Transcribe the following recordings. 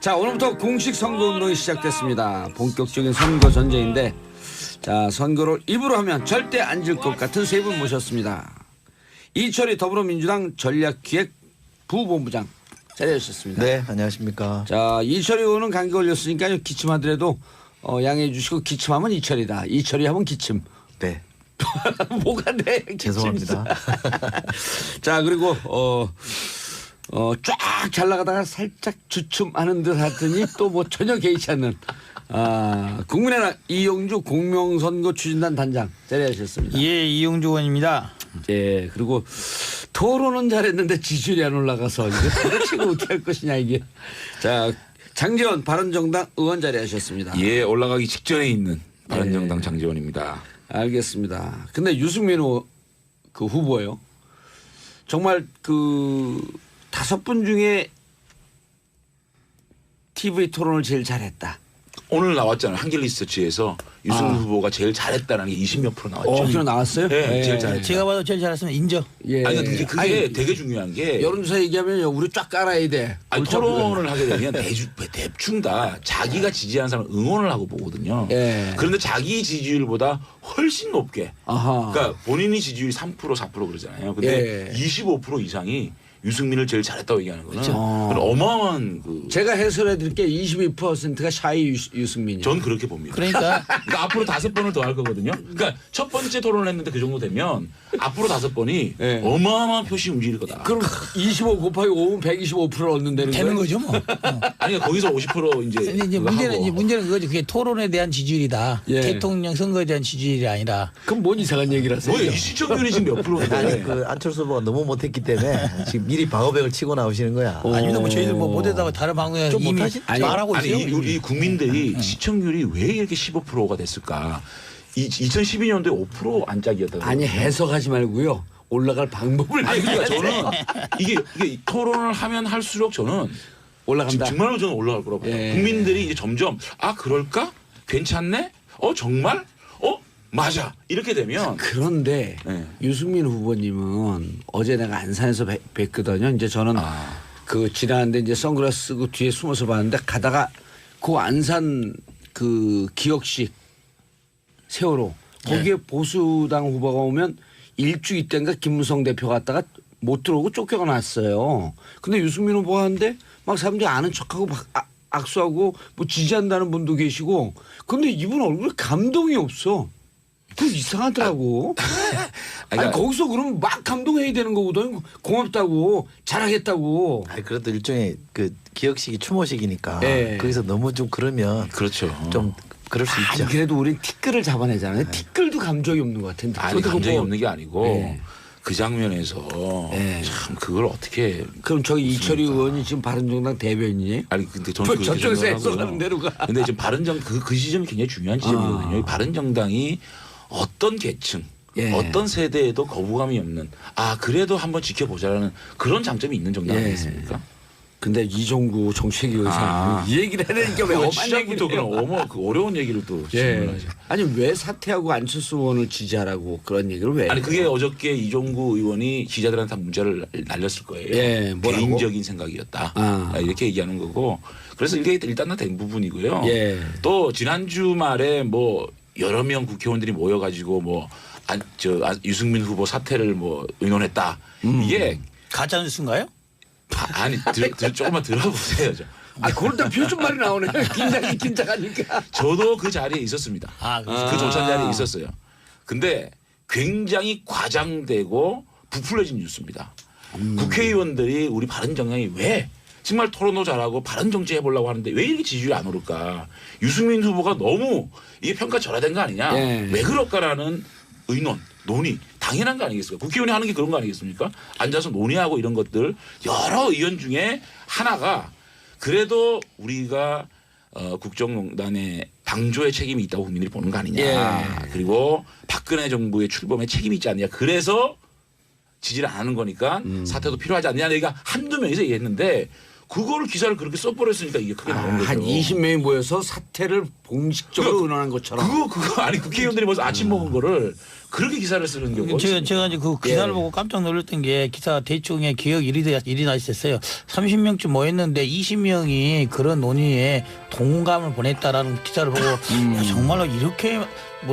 자, 오늘부터 공식 선거운동이 시작됐습니다. 본격적인 선거 전쟁인데, 자, 선거를 입으로 하면 절대 안 질 것 같은 세 분 모셨습니다. 이철희 더불어민주당 전략기획 부본부장 자리하셨습니다. 네, 안녕하십니까. 자, 이철희 의원은 감기 걸렸으니까요. 기침하더라도 양해해 주시고, 기침하면 이철이다. 이철이하면 기침. 네, 뭐가 돼? 죄송합니다. 자, 그리고 쫙 잘 나가다가 살짝 주춤하는 듯 하더니 또 뭐 전혀 개의치 않는 국민의당 이용주 공명선거 추진단 단장 자리하셨습니다. 예, 이용주 의원입니다. 예, 그리고 토론은 잘했는데 지지율이 안 올라가서 이게 도대체 어떻게 할 것이냐 이게. 자, 장재원 바른정당 의원 자리하셨습니다. 예, 올라가기 직전에 있는 바른정당 장재원입니다. 알겠습니다. 근데 유승민 그 후보요. 정말 그 5분 중에 TV 토론을 제일 잘했다. 오늘 나왔잖아요. 한길리서치에서 유승민 후보가 제일 잘했다는 게 20몇 프로 나왔죠. 그럼 나왔어요? 네, 제일 잘했다. 제가 봐도 제일 잘했으면 인정. 예. 아니 근데 그게 아니, 되게 중요한 게 여론조사 얘기하면 우리 쫙 깔아야 돼. 아니, 토론을 하게 되면 대충 다 자기가 지지한 사람을 응원을 하고 보거든요. 예. 그런데 자기 지지율보다 훨씬 높게. 아하. 그러니까 본인이 지지율이 3% 4% 그러잖아요. 근데 예. 25% 이상이 유승민을 제일 잘했다고 얘기하는 거는 그건 어마어마한 그. 제가 해설해 드릴게 22%가 샤이 유승민이에요. 전 그렇게 봅니다. 그러니까 그러니까 앞으로 5번을 더 할 거거든요. 그러니까 첫 번째 토론을 했는데 그 정도 되면 앞으로 5번이 네. 어마어마한 표시 움직일 거다. 그럼 25 곱하기 5면 125%를 얻는다는 되는 거예요? 거죠 뭐. 아니 거기서 50% 이제 근데 이제 그거 문제는 하고. 이제 문제는 그거죠. 그게 토론에 대한 지지율이다. 예. 대통령 선거에 대한 지지율이 아니라. 그럼 뭔 이상한 얘기를 하세요? 뭐야 이 시청률이 지금 몇 프로인데? 아니, 그 안철수 후보가 너무 못했기 때문에 지금 미리 방어벽을 치고 나오시는 거야. 아닙니다. 뭐 저희들 뭐 못하다가 다른 방송에서 좀 이미 못하시- 말하고 아니 있어요. 우리 국민들이 시청률이 왜 이렇게 15%가 됐을까? 2012년도에 5% 안짝이었다고. 아니 해석하지 말고요. 올라갈 방법을 아니 그러니까 얘기하세요. 저는 이게 토론을 하면 할수록 저는 올라간다. 정말로 저는 올라갈 거라고 봐요. 예. 국민들이 이제 점점 그럴까? 괜찮네? 정말? 맞아. 이렇게 되면 그런데 네. 유승민 후보님은 어제 내가 안산에서 뵀거든요. 이제 저는 그 지나는데 이제 선글라스 쓰고 뒤에 숨어서 봤는데 가다가 그 안산 그 기억식 세월호 거기에 보수당 후보가 오면 일주일 때인가 김무성 대표 갔다가 못 들어오고 쫓겨가 났어요. 근데 유승민 후보 하는데 막 사람들이 아는 척하고 막 악수하고 뭐 지지한다는 분도 계시고 근데 이분 얼굴에 감동이 없어. 그 이상하더라고. 아니 거기서 그러면 막 감동해야 되는 거거든. 고맙다고 잘하겠다고. 아니, 그래도 일종의 그 기억식이 추모식이니까 예. 거기서 너무 좀 그러면 그렇죠. 좀 그럴 수 아니 있죠. 그래도 우린 티끌을 잡아내잖아요. 티끌도 감정이 없는 것 같은데. 아니 그것도 감정이 뭐- 없는 게 아니고 예. 그 장면에서 예. 참 그걸 어떻게 그럼 저기 이철희 의원이 지금 바른정당 대변인이에요? 아니 근데 저는 그 저쪽에서 생각을 해석하는 하고요. 대로 가. 근데 지금 바른정 그 지점이 굉장히 중요한 지점이거든요. 이 바른정당이 어떤 계층, 예. 어떤 세대에도 거부감이 없는 그래도 한번 지켜보자라는 그런 장점이 있는 정당 예. 아니겠습니까? 근데 이종구 정책위 의장 이 얘기를 해내니까 왜 엄한 얘기를 시작부터 해요? 그런 그 어려운 얘기를 또 질문을 하죠. 아니 왜 사퇴하고 안철수 의원을 지지하라고 그런 얘기를 왜? 아니 그게 어저께 이종구 의원이 기자들한테 문자를 날렸을 거예요. 예, 뭐라고? 개인적인 생각이었다. 이렇게 얘기하는 거고. 그래서 이게 일단 다 된 부분이고요. 예. 또 지난주 말에 뭐 여러 명 국회의원들이 모여가지고 뭐 유승민 후보 사퇴를 뭐 의논했다. 이게 가짜 뉴스인가요? 아니 조금만 들어보세요. 그럴 때 표준말이 나오네. 긴장하니까. 저도 그 자리에 있었습니다. 그 조찬 자리에 있었어요. 근데 굉장히 과장되고 부풀려진 뉴스입니다. 국회의원들이 우리 바른정당이 왜 정말 토론도 잘하고 바른정치 해보려고 하는데 왜 이렇게 지지율이 안 오를까. 유승민 후보가 너무 이게 평가 절하된 거 아니냐. 예. 왜 그럴까라는 의논, 논의 당연한 거 아니겠습니까. 국회의원이 하는 게 그런 거 아니겠습니까. 앉아서 논의하고 이런 것들 여러 의원 중에 하나가 그래도 우리가 국정농단의 방조의 책임이 있다고 국민들이 보는 거 아니냐. 예. 그리고 박근혜 정부의 출범에 책임이 있지 않느냐. 그래서 지지를 안 하는 거니까 사퇴도 필요하지 않느냐. 얘기가 한두 명이서 얘기했는데 그거를 기사를 그렇게 써버렸으니까 이게 크게 나온 거죠. 한 20명이 모여서 사퇴를 공식적으로 의논한 것처럼. 그거 아니 국회의원들이 벌써 아침 먹은 거를 그렇게 기사를 쓰는 경우가 있습니다. 제가 이제 그 기사를 예. 보고 깜짝 놀랐던 게 기사 대충의 기억 일이 나 있었어요. 30명쯤 모였는데 20명이 그런 논의에 동감을 보냈다라는 기사를 보고 야, 정말로 이렇게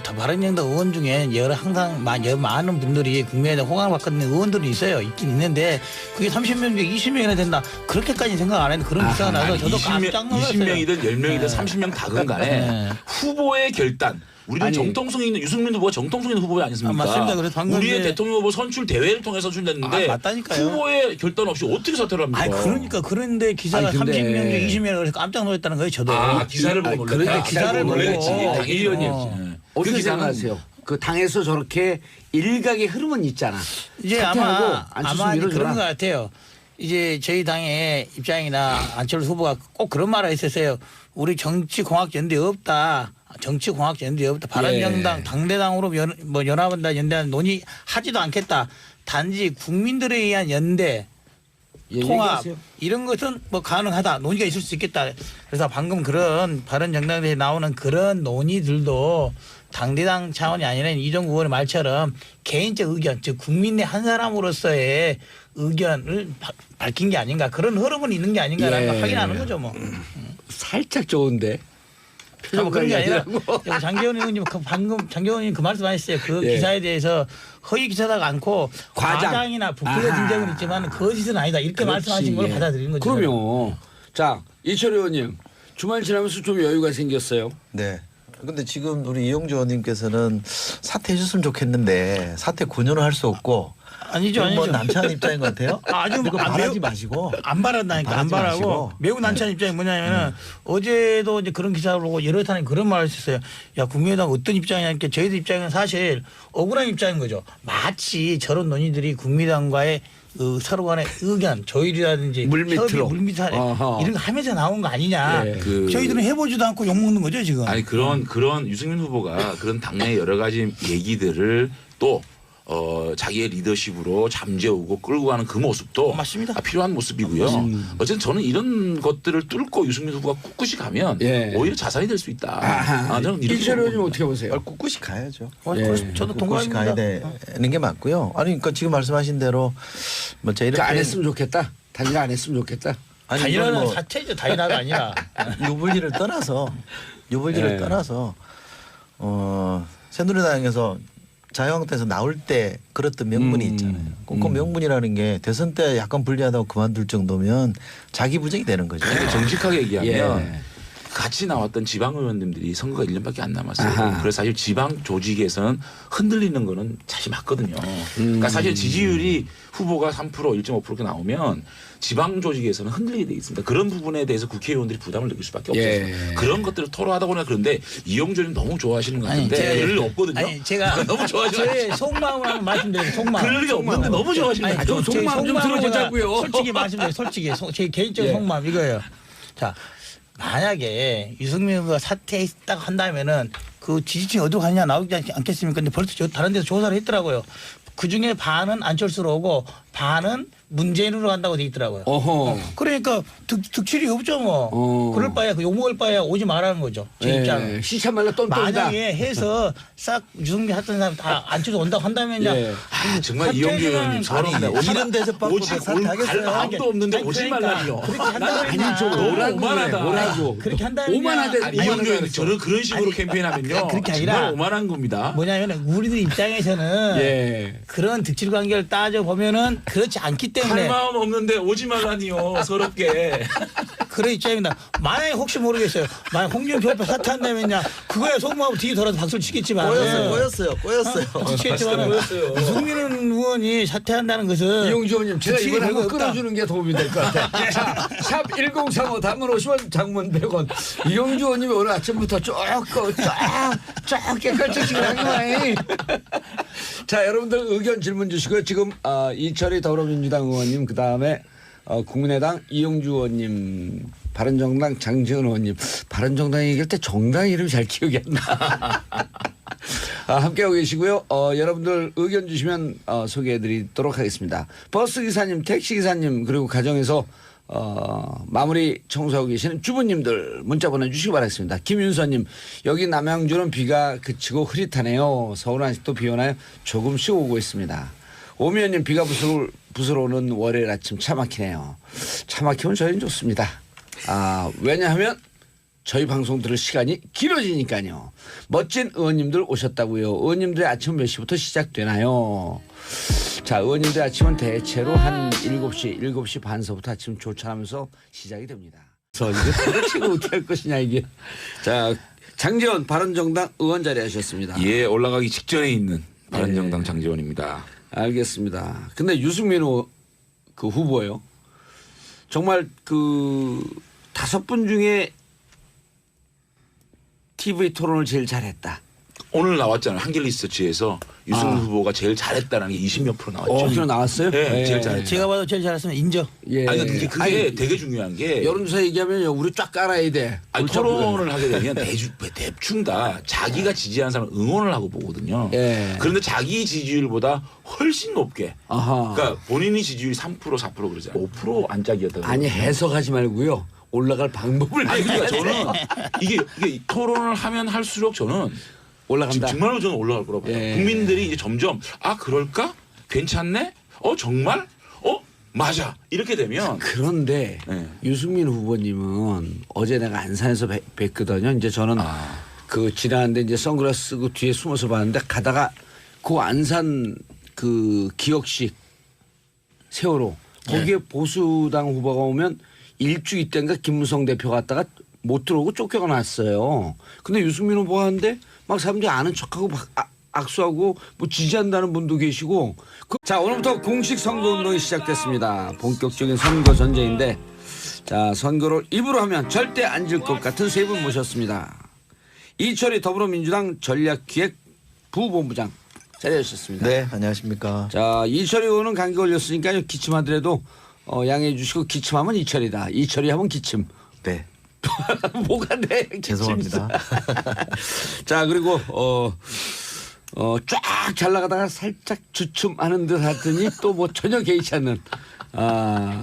다 바른정당 의원 중에 항상 많은 분들이 국민의당 호강을 받는 의원들이 있긴 있는데 그게 30명 중에 20명이나 된다. 그렇게까지 생각 안 했는데 그런 기사가 나서 저도 깜짝 놀랐어요. 20명이든 10명이든 30명 다건 간에 후보의 결단. 우리는 아니. 정통성 있는 유승민 후보가 정통성 있는 후보 아니었습니까? 맞습니다. 그래서 방금 우리의 이제 대통령 후보 선출 대회를 통해서 선출됐는데 맞다니까요. 후보의 결단 없이 어떻게 사퇴를 합니까? 그런데 기사가 아니, 근데 30명 중에 20명이라고 해서 깜짝 놀랐다는 거예요. 저도. 기사를 보고 놀랐다. 그런데 기사를 보고 놀랬지. 당연히 어. 어떻게 그 기사는 생각하세요? 그 당에서 저렇게 일각의 흐름은 있잖아. 이제 사퇴하고 아마 밀어줘라. 그런 것 같아요. 이제 저희 당의 입장이나 안철수 후보가 꼭 그런 말을 했었어요. 우리 정치공학연대 없다. 정치공학연대 없다. 바른정당 예. 당대당으로 연합한다 연대한 논의하지도 않겠다. 단지 국민들에 의한 연대 예, 통합 얘기하세요. 이런 것은 가능하다. 논의가 있을 수 있겠다. 그래서 방금 그런 바른정당에 나오는 그런 논의들도 당대당 차원이 아니라 이정구 의원의 말처럼 개인적 의견, 즉 국민의 한 사람으로서의 의견을 밝힌 게 아닌가. 그런 흐름은 있는 게 아닌가라는 걸 확인하는 거죠. 살짝 좋은데. 그런 게 아니라 아니라고. 장기현 의원님 방금 장기현 의원님 그 말씀하셨어요. 그 예. 기사에 대해서 허위 기사다가 않고 과장이나 부풀려진 적은 있지만 거짓은 아니다. 이렇게 말씀하신 걸 예. 받아들이는 거죠. 그럼요. 자, 이철 의원님. 주말 지나면서 좀 여유가 생겼어요. 네. 근데 지금 우리 이용주 의원님께서는 사퇴해 줬으면 좋겠는데 사퇴 권유는 할 수 없고 아니죠. 뭐 남찬 입장인 것 같아요. 아주 그거 바라지 마시고 안 바란다니까. 안 바라지 바라고 마시고. 매우 난처한 입장이 뭐냐면은 어제도 이제 그런 기사를 보고 여러 사람이 그런 말을 했었어요. 야 국민의당 어떤 입장이냐니까 저희들 입장은 사실 억울한 입장인 거죠. 마치 저런 논의들이 국민의당과의 서로 간의 의견 조율이라든지 물밑으로. 협의, 물밑 어허. 이런 거 하면서 나온 거 아니냐. 예. 저희들은 해보지도 않고 욕먹는 거죠 지금. 아니 그런 유승민 후보가 그런 당내 여러 가지 얘기들을 또 자기의 리더십으로 잠재우고 끌고 가는 그 모습도 맞습니다. 필요한 모습이고요. 어쨌든 저는 이런 것들을 뚫고 유승민 후보가 꿋꿋이 가면 예. 오히려 자산이 될 수 있다. 저는 이렇게 이철 의원님 봅니다. 어떻게 보세요? 꿋꿋이 가야죠. 예. 저도 꿋꿋이 가야 동감합니다. 되는 게 맞고요. 아니 그러니까 지금 말씀하신 대로 뭐 저희들 그러니까 안 했으면 좋겠다. 단일 안 했으면 좋겠다. 다이나는 뭐 사퇴죠. 다이나가 아니라. 유불리를 떠나서 예. 새누리당에서 자유한국당에서 나올 때 그랬던 명분이 있잖아요. 그 명분이라는 게 대선 때 약간 불리하다고 그만둘 정도면 자기 부정이 되는 거죠. 근데 정직하게 얘기하면 예. 같이 나왔던 지방 의원님들이 선거가 1년밖에 안 남았어요. 아하. 그래서 사실 지방 조직에서는 흔들리는 거는 사실 맞거든요. 그러니까 사실 지지율이 후보가 3% 1.5%가 나오면 지방 조직에서는 흔들리게 돼 있습니다. 그런 부분에 대해서 국회의원들이 부담을 느낄 수밖에 없어요. 예. 그런 것들을 토로하다 보니까 그런데 이용준이 너무 좋아하시는 것 같은데 그럴 일 없거든요. 아니 제가 너무 좋아하시는 저의 속마음을 한번 말씀드려요. 속마음. 그럴 일이 없는데 너무 좋아하시는 것 아니, 같아요. 좀 속마음 좀 속마음을 들어보자고요. 제가 솔직히 말씀드려요. 솔직히 제 개인적인 예. 속마음 이거예요. 자 만약에 유승민 후보가 사퇴했다고 한다면은 그 지지층이 어디로 가느냐 나오지 않겠습니까? 근데 벌써 다른 데서 조사를 했더라고요. 그 중에 반은 안철수로 오고 반은 문재인으로 간다고 돼 있더라고요. 어허. 그러니까 득실이 없죠 뭐. 어. 그럴 바에 욕먹을 바에 오지 말라는 거죠. 제 입장은. 시참 말라 똥똥이다. 만약에 해서 싹 유승민 했던 사람 다 안철수 온다고 한다면요. 예. 정말 이용규 의원님 서럽네. 이런 데서 받고 갈 마음도 없는데 오실 말라니요. 그렇게 한다면 아니 좀 너무 오라고 오만하다. 그래, 오라고. 그렇게 한다면 오만하대. 아니, 이용규 의원님 저는 그런 식으로 캠페인하면요. 그렇게 아니라 정말 오만한 겁니다. 뭐냐면 우리들 입장에서는 예. 그런 득실 관계를 따져 보면은 그렇지 않기 할 때문에 마음 없는데 오지 말라니요. 서럽게. 그런 입장입니다. 만약에 혹시 모르겠어요. 만약 홍준표 옆에 사퇴한다면야 그거야 속마음 뒤에 돌아서 박수를 치겠지만 꼬였어요. 치겠지만 유승민 의원이 사퇴한다는 것은 이용주 의원님 제가 득실이 이걸 한번 별로 없다. 끌어주는 게 도움이 될 것 같아요. 자, 샵 1035 단문 50원 장문 100원. 이용주 의원님이 오늘 아침부터 쫙 깨끗이 하기만 자 여러분들 의견 질문 주시고요. 지금 이철희 더불어민주당 의원님 그다음에 국민의당 이용주 의원님 바른정당 장지은 의원님 바른정당 얘기할 때 정당 이름이 잘 기억이 안 나. 함께하고 계시고요. 여러분들 의견 주시면 소개해드리도록 하겠습니다. 버스기사님 택시기사님 그리고 가정에서 마무리 청소하고 계시는 주부님들 문자 보내주시기 바라겠습니다. 김윤서님, 여기 남양주는 비가 그치고 흐릿하네요. 서울은 아직도 비 오나요? 조금씩 오고 있습니다. 오미연님, 비가 부스러 오는 월요일 아침 차 막히네요. 차 막히면 저희는 좋습니다. 왜냐하면 저희 방송 들을 시간이 길어지니까요. 멋진 의원님들 오셨다고요. 의원님들의 아침은 몇 시부터 시작되나요? 자, 의원님들 아침은 대체로 한 7시 반서부터 아침 조찬하면서 시작이 됩니다. 그래서 이거 도대체 어떻게 할 것이냐 이게. 자, 장제원 바른정당 의원 자리하셨습니다. 예, 올라가기 직전에 있는 바른정당 장제원입니다. 알겠습니다. 근데 유승민 그 후보예요. 정말 그 5분 중에 TV 토론을 제일 잘했다. 오늘 나왔잖아요. 한길리서치에서 유승민 후보가 제일 잘했다는 게 20몇 프로 나왔죠. 그럼 나왔어요? 네, 제일 잘했다. 제가 봐도 제일 잘했으면 인정. 예. 아니 그게 되게 중요한 게 여론조사 얘기하면 우리 쫙 깔아야 돼. 아니, 토론을 하게 되면 대충 다 자기가 지지하는 사람을 응원을 하고 보거든요. 예. 그런데 자기 지지율보다 훨씬 높게. 아하. 그러니까 본인이 지지율이 3% 4% 그러잖아요. 5% 안짝이었다고. 아니 해석하지 말고요. 올라갈 방법을 아니 그러니까 얘기해야 저는 돼. 이게 토론을 하면 할수록 저는 올라간다. 정말로 저는 올라갈 거라고 봐요. 예. 국민들이 이제 점점 그럴까? 괜찮네? 정말? 맞아. 이렇게 되면 그런데 네. 유승민 후보님은 어제 내가 안산에서 뵀거든요. 이제 저는 그 지나는데 이제 선글라스 쓰고 뒤에 숨어서 봤는데 가다가 그 안산 그 기억식 세월호 거기에 보수당 후보가 오면 일주일 때인가 김무성 대표 갔다가 못 들어오고 쫓겨났어요. 근데 유승민 후보가 하는데 막 사람들이 아는 척하고 막 악수하고 뭐 지지한다는 분도 계시고. 자, 오늘부터 공식 선거운동이 시작됐습니다. 본격적인 선거 전쟁인데 자, 선거를 입으로 하면 절대 안 질 것 같은 세 분 모셨습니다. 이철희 더불어민주당 전략기획 부본부장 자리하셨습니다. 네, 안녕하십니까. 자, 이철희 의원은 감기 걸렸으니까요. 기침하더라도 양해해 주시고 기침하면 이철이다. 이철이 하면 기침. 네, 뭐가 돼? 죄송합니다. 자, 그리고 쫙 잘 나가다가 살짝 주춤하는 듯 하더니 또 뭐 전혀 개의치 않는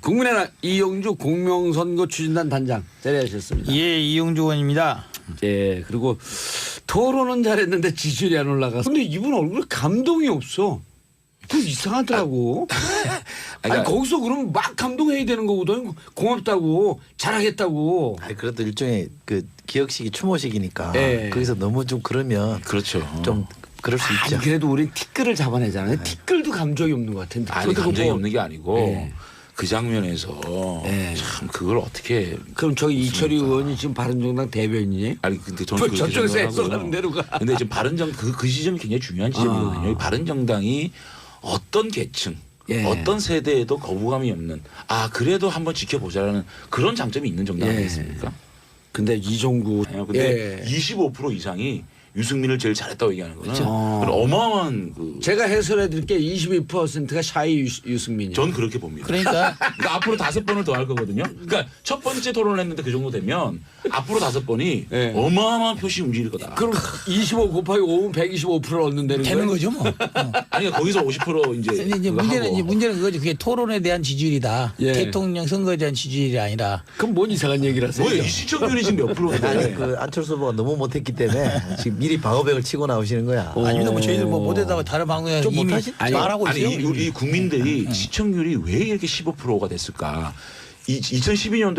국민의당 이용주 공명선거 추진단 단장 자리하셨습니다. 예, 이용주 의원입니다. 예, 그리고 토론은 잘했는데 지지율이 안 올라가서. 근데 이분 얼굴에 감동이 없어. 그 이상하더라고. 아니 거기서 그러면 막 감동해야 되는 거거든. 고맙다고 잘하겠다고. 아니, 그래도 일종의 그 기억식이 추모식이니까 네. 거기서 너무 좀 그러면 그렇죠. 좀 그럴 수 아니 있죠. 그래도 우리 티끌을 잡아내잖아요. 티끌도 감정이 없는 것 같은데. 아니 그것도 감정이 뭐- 없는 게 아니고 네. 그 장면에서 네. 참 그걸 어떻게 그럼 저기 이철희 의원이 지금 바른정당 대변인이에요? 아니 근데 저는 그렇게 저쪽에서 생각하고요. 해석하는 대로 가. 근데 지금 그 지점이 굉장히 중요한 지점이거든요. 이 바른정당이 어떤 계층, 예. 어떤 세대에도 거부감이 없는 그래도 한번 지켜보자라는 그런 장점이 있는 정당 예. 아니겠습니까? 근데 이종구. 근데 예. 25% 이상이 유승민을 제일 잘했다고 얘기하는 거는 그렇죠. 그건 어마어마한 제가 해설해 드릴게 22%가 샤이 유승민이에요. 전 그렇게 봅니다. 그러니까 그러니까 앞으로 5번을 더 할 거거든요. 그러니까 첫 번째 토론을 했는데 그 정도 되면 앞으로 5번이 네. 어마어마한 표시 움직일 거다. 그럼 25 곱하기 5면 125%를 얻는다는 되는 거예요? 거죠 뭐. 아니 그러니까 거기서 50% 이제 근데 이제 그거 문제는 하고. 이제 문제는 그거지. 그게 토론에 대한 지지율이다. 예. 대통령 선거에 대한 지지율이 아니라. 그럼 뭔 이상한 얘기를 하세요? 뭐야 이 시청률이 지금 몇 프로인데? 아니, 그 안철수 후보가 너무 못했기 때문에 지금 미리 방어백을 치고 나오시는 거야. 아닙니다. 뭐 저희들 뭐 못하다가 다른 방송에 좀 이미 못하시- 아니, 말하고 아니 있어요. 이 국민들이 시청률이 왜 이렇게 15%가 됐을까? 2012년도에